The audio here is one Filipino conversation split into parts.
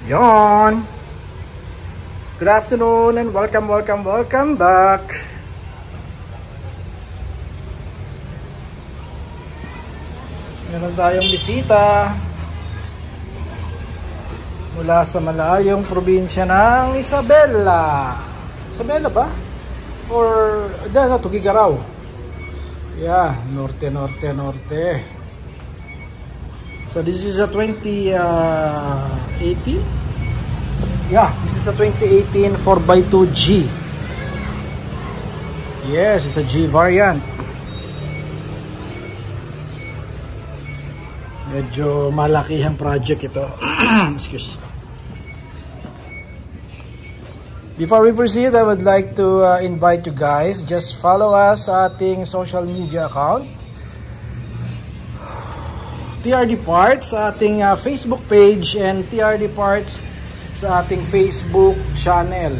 Yon. Good afternoon and welcome back. Meron tayong bisita mula sa malayong probinsya ng Isabela. Isabela ba? Or Tugigaraw. Yeah, norte. So this is a 2018. Yeah, this is a 2018 4x2G. Yes, it's a G variant. Medyo malakihang project ito. Excuse. Before we proceed, I would like to invite you guys, just follow us sa ating social media account. TRD Parts sa ating Facebook page and TRD Parts sa ating Facebook channel.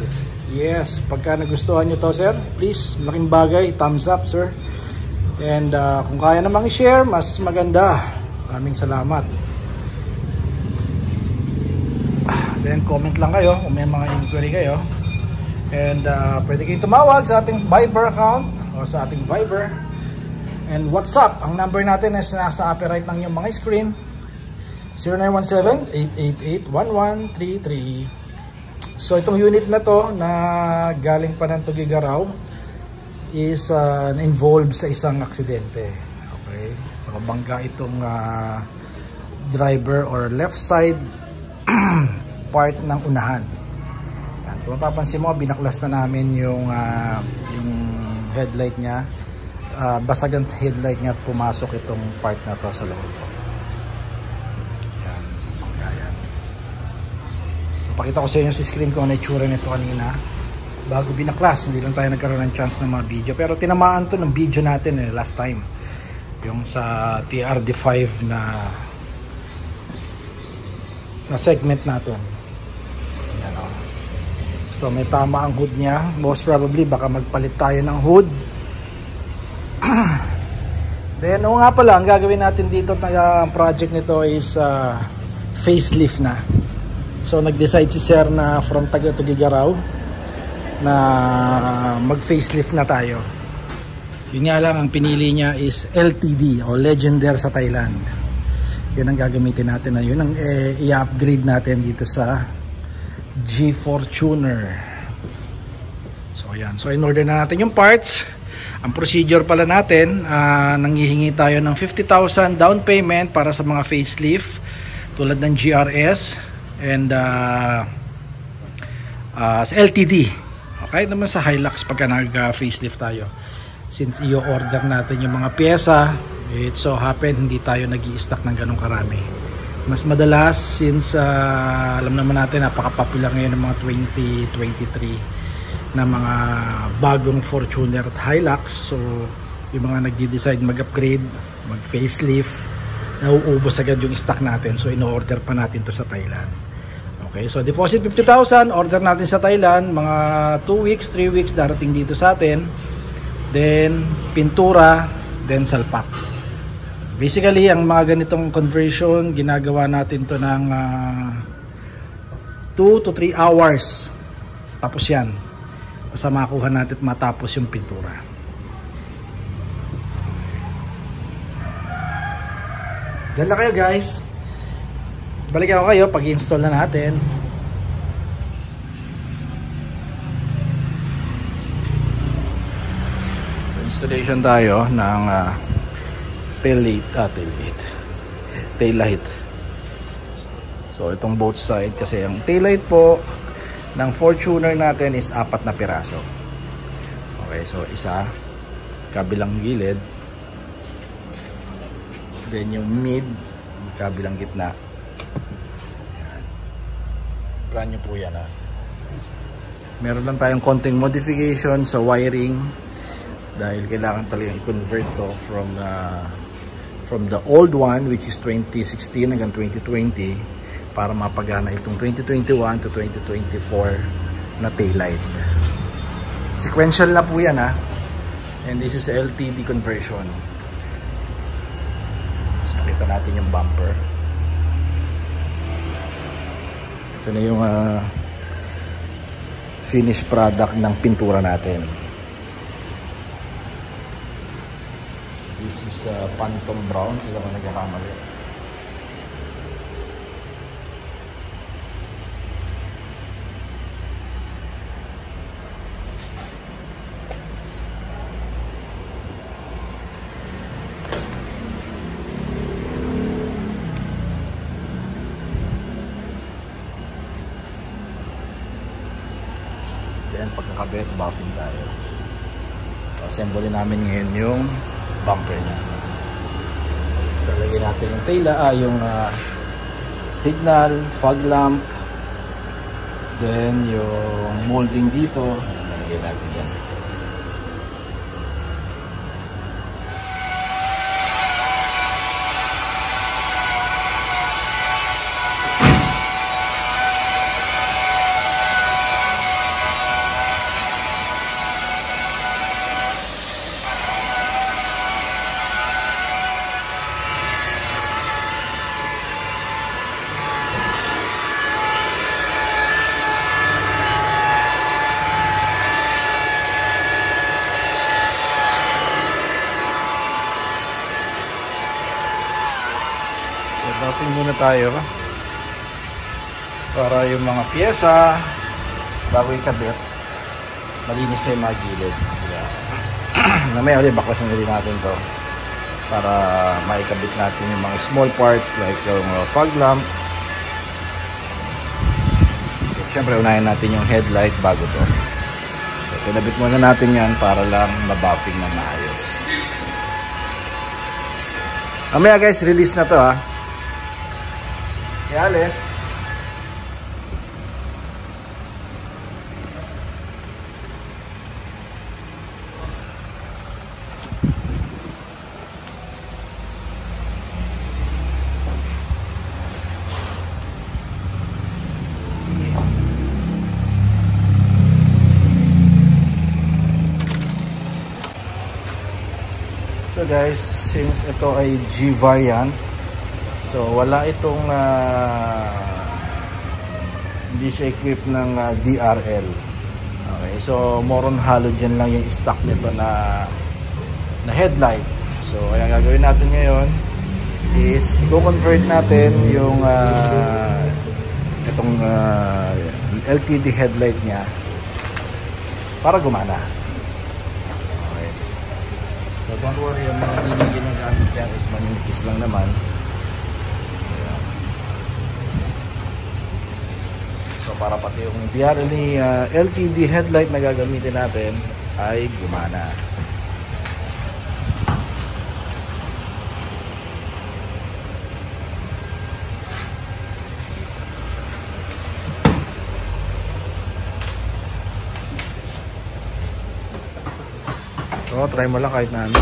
Yes, pagka nagustuhan nyo to, sir, please, malaking bagay, thumbs up, sir. And kung kaya namang i-share, mas maganda. Maraming salamat. Then comment lang kayo kung may mga inquiry kayo. And pwede kayong tumawag sa ating Viber account o sa ating Viber. And WhatsApp, ang number natin is nasa upper right ng yung mga screen. 0917-888-1133. So itong unit na to na galing pa ng Tugigaraw is involved sa isang aksidente. Okay, so bangga itong driver or left side part ng unahan. Yan, kung mapapansin mo, binaklas na namin yung headlight niya. Basag ang headlight niya at pumasok itong part na to sa loob. Yan, yan. So pakita ko sa inyo sa screen kung ano itsura nito kanina bago binaklas. Hindi lang tayo nagkaroon ng chance ng mga video, pero tinamaan to ng video natin last time, yung sa TRD5 na segment natin. Yan, oh. So may tama ang hood niya. Most probably baka magpalit tayo ng hood. Then nga pala, ang gagawin natin dito na project nito is facelift na. So nag-decide si sir na from Tugigaraw na mag-facelift na tayo. Yun nga lang, ang pinili niya is LTD o Legender sa Thailand. Yun ang gagamitin natin na yun ang i-upgrade natin dito sa G Fortuner. So ayan, so in order na natin yung parts. Ang procedure pala natin, nanghihingi tayo ng 50,000 down payment para sa mga facelift tulad ng GRS and sa LTD. Okay naman sa Hilux pagka nag-facelift tayo. Since i-order natin yung mga pyesa, it so happen hindi tayo nag-i-stock ng ganong karami. Mas madalas since alam naman natin napaka-popular ngayon ng mga 2023 na mga bagong Fortuner at Hilux. So yung mga nagdi-decide mag-upgrade, mag-facelift, nauubos agad yung stock natin. So ino-order pa natin to sa Thailand. Okay, so deposit 50,000, order natin sa Thailand, mga 2 weeks, 3 weeks darating dito sa atin. Then pintura, then salpak. Basically ang mga ganitong conversion, ginagawa natin to ng 2 to 3 hours. Tapos yan, basta makuha natin at matapos yung pintura. Diyan lang kayo guys. Balikan ko kayo pag i-install na natin. So, installation tayo ng tail light. So itong both side kasi yung tail light po ng Fortuner natin is 4 na piraso. Okay, so isa kabilang gilid, then yung mid kabilang gitna. Ayan. Brand new po yan, ha. Meron lang tayong konting modification sa wiring dahil kailangan talagang i-convert to from the old one which is 2016 hanggang 2020 para mapagana itong 2021 to 2024 na taillight. Sequential na po yan, ha. And this is LTD conversion. So, nakita natin yung bumper. Ito na yung finished product ng pintura natin. This is Phantom Brown. Hindi ako nagkakamali. Then pagkakabit, buffing tayo. Assemble namin ngayon yung bumper niya. Talagyan natin yung taila, yung signal, fog lamp, then yung molding dito. Talagyan natin yan. Buffing muna tayo para yung mga pyesa bago ikabit malinis na yung mga gilid. Namaya ulit baklasin ulit natin to para maikabit natin yung mga small parts like yung fog lamp. Siyempre unahin natin yung headlight bago to. So kinabit muna natin yan para lang mabuffing ng maayos. Mamaya guys, release na to ha. Alis. So guys, since ito ay G variant, so wala itong hindi siya equipped ng DRL. Okay, so more on halogen lang yung stock nito na headlight. So ang gagawin natin ngayon is i-convert natin yung itong LTD headlight niya para gumana. Okay. So don't worry, yung mga hindi ginagamit yan is manipis lang naman. So para pati yung DRL ni LTD headlight na gagamitin natin ay gumana. So try mo lang kahit na ano.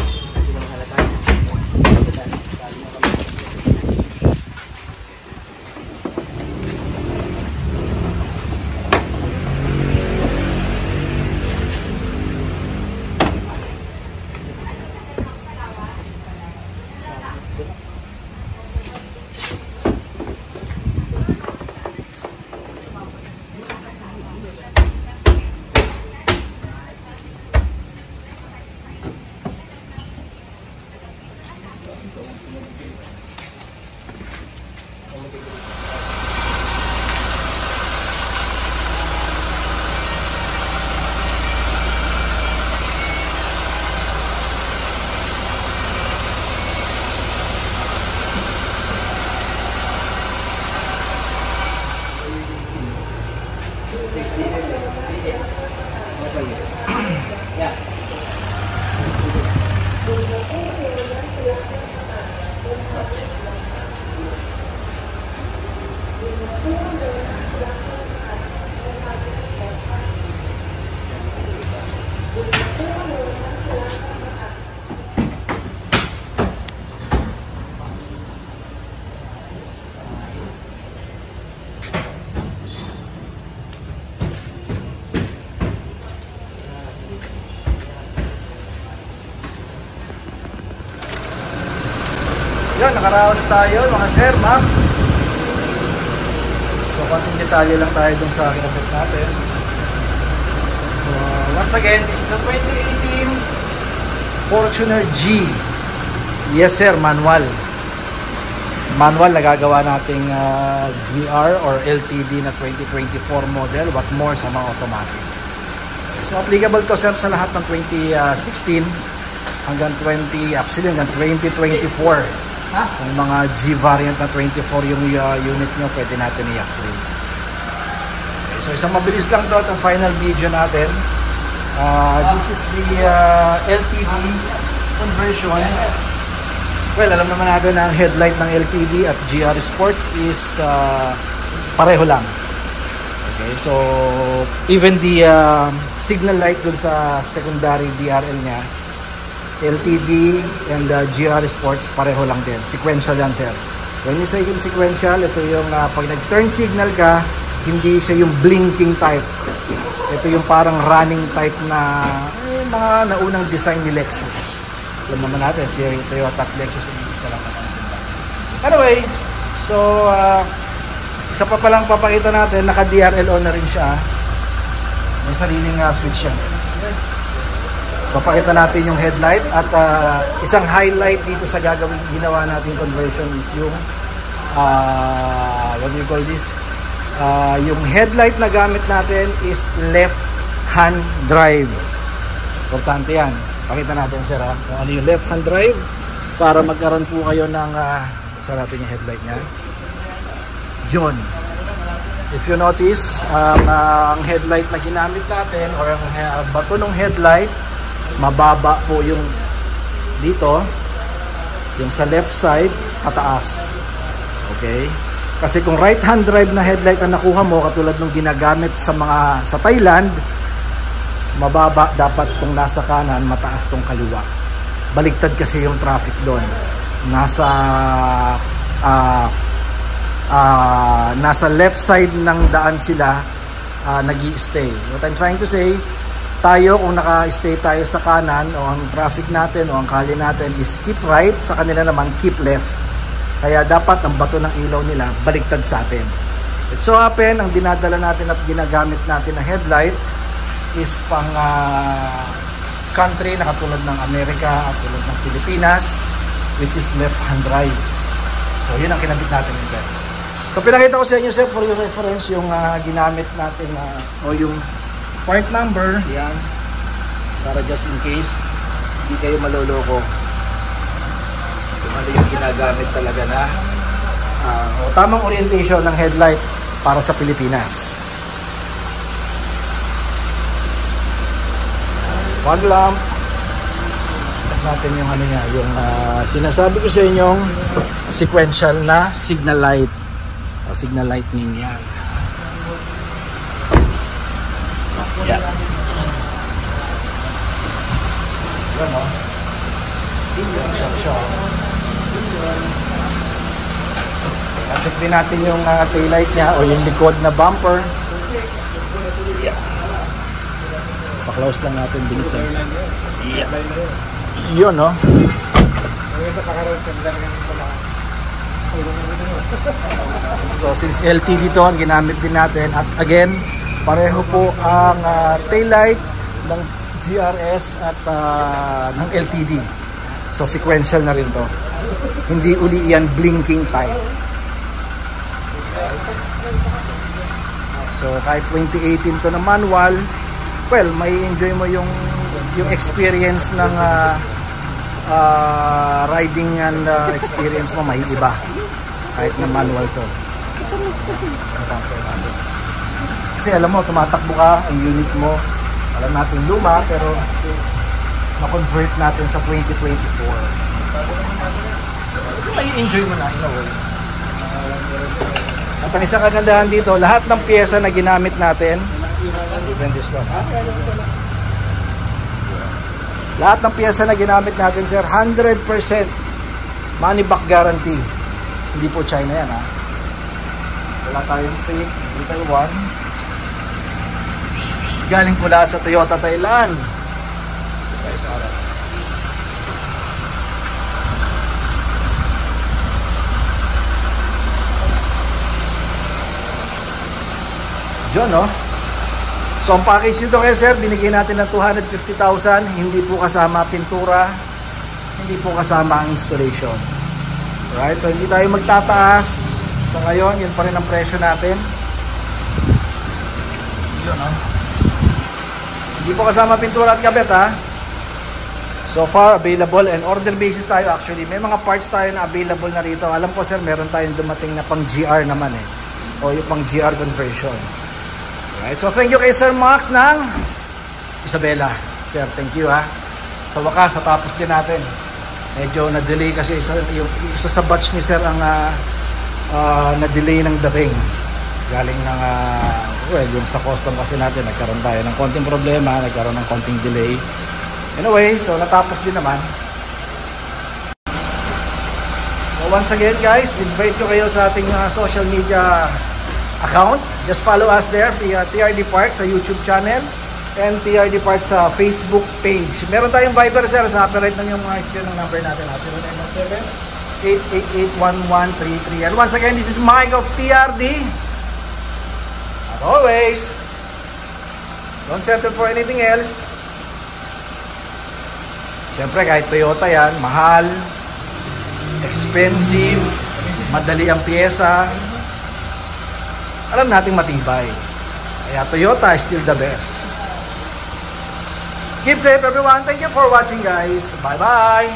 Yun, nakaraos tayo mga sir, ma'am. So konting detalye lang tayo dun sa kinabit natin. So, once again, this is a 2018 Fortuner G. Yes sir, manual. Manual nagagawa nating GR or LTD na 2024 model. What more sa mga automatic. So, applicable to sir sa lahat ng 2016 hanggang 2024. Kung mga G variant na 24 yung unit nyo, pwede natin i-upgrade. Okay, so isang mabilis lang to itong final video natin. This is the LTD conversion. Well, alam naman natin na ang headlight ng LTD at GR Sports is pareho lang. Okay, so even the signal light dun sa secondary DRL niya, LTD and GR Sports pareho lang din. Sequential yan sir. When you say yung sequential, ito yung pag nag-turn signal ka, hindi siya yung blinking type. Ito yung parang running type na mga naunang design ni Lexus. Alam naman natin, si Toyota at Lexus isa lang naman. Anyway, so isa pa palang papakita natin, naka-DRL on na rin siya. May sariling switch yan. So pakita natin yung headlight at isang highlight dito sa ginawa nating conversion is yung what do you call this? Yung headlight na gamit natin is left hand drive. Importante yan. Pakita natin sir kung ano yung left hand drive para magkaroon po kayo ng isa natin yung headlight nya. Yun. If you notice, ang headlight na ginamit natin or ang bato ng headlight, mababa po yung dito, yung sa left side, pataas. Okay? Kasi kung right hand drive na headlight ang nakuha mo, katulad ng ginagamit sa Thailand, mababa dapat kung nasa kanan, mataas tong kaliwa. Baligtad kasi yung traffic doon. Nasa left side ng daan sila nag-i-stay. What I'm trying to say, tayo kung naka-stay tayo sa kanan o ang traffic natin o ang kalye natin is keep right, sa kanila naman keep left. Kaya dapat ang bato ng ilaw nila baligtad sa atin. It so happen, ang dinadala natin at ginagamit natin na headlight is pang country na katulad ng Amerika at tulad ng Pilipinas, which is left hand drive. So yun ang kinabit natin sir. So pinakita ko sa inyo sir for your reference yung ginamit natin o yung part number, yan, para just in case hindi kayo maloloko kung ano yung ginagamit talaga na tamang orientation ng headlight para sa Pilipinas. Fog lamp, check natin yung ano niya, yung sinasabi ko sa inyong sequential na signal light o signal lightning yan. Yeah. Yan o. Check din natin yung taillight niya o yung likod na bumper. Yeah. Pa-close lang natin din sa. Yeah. Yun o. So since LTD to ang ginamit din natin at again pareho po ang taillight ng GRS at ng LTD. So sequential na rin to. Hindi uli yan blinking type. So kahit 2018 to na manual, well, may enjoy mo yung experience ng riding and experience mo may iba kahit na manual to. Kasi alam mo, tumatakbo ka, ang unit mo, alam natin luma, pero na-convert natin sa 2024. May enjoy mo na, in a way. At ang isang kagandahan dito, lahat ng pyesa na ginamit natin, even this one, lahat ng pyesa na ginamit natin, sir, 100% money back guarantee. Hindi po China yan, ha? Wala tayong fake, hindi Taiwan. Galing pula sa Toyota Thailand. Guys, alright. Yun, no? So, ang package nito kay sir, binigyan natin ng 250,000. Hindi po kasama pintura. Hindi po kasama ang installation. Right? So, hindi tayo magtataas. Sa ngayon, yun pa rin ang presyo natin. Yun, no? Hindi po kasama pintura at kabit, ha? So far, available and order basis tayo actually. May mga parts tayo na available na rito. Alam ko sir, meron tayong dumating na pang GR naman eh. O yung pang GR conversion. Right, so thank you kay Sir Max ng Isabela. Sir, thank you ha. Sa wakas, tapos din natin. Medyo na-delay kasi yung isa sa batch ni Sir ang na-delay ng dating. Galing ng, well, yung sa custom kasi natin, nagkaroon tayo ng konting problema, nagkaroon ng konting delay. Anyway, so natapos din naman. So once again guys, invite ko kayo sa ating social media account. Just follow us there via TRD Parts sa YouTube channel and TRD Parts sa Facebook page. Meron tayong Viber sir, sa upper right ng yung mga screen ng number natin. 0917-888-1133. And once again, this is Mike of TRD. As always, don't settle for anything else. Siyempre kahit Toyota yan, mahal, expensive, madali ang pyesa, alam nating matibay. Kaya Toyota is still the best. Keep safe everyone. Thank you for watching guys. Bye bye.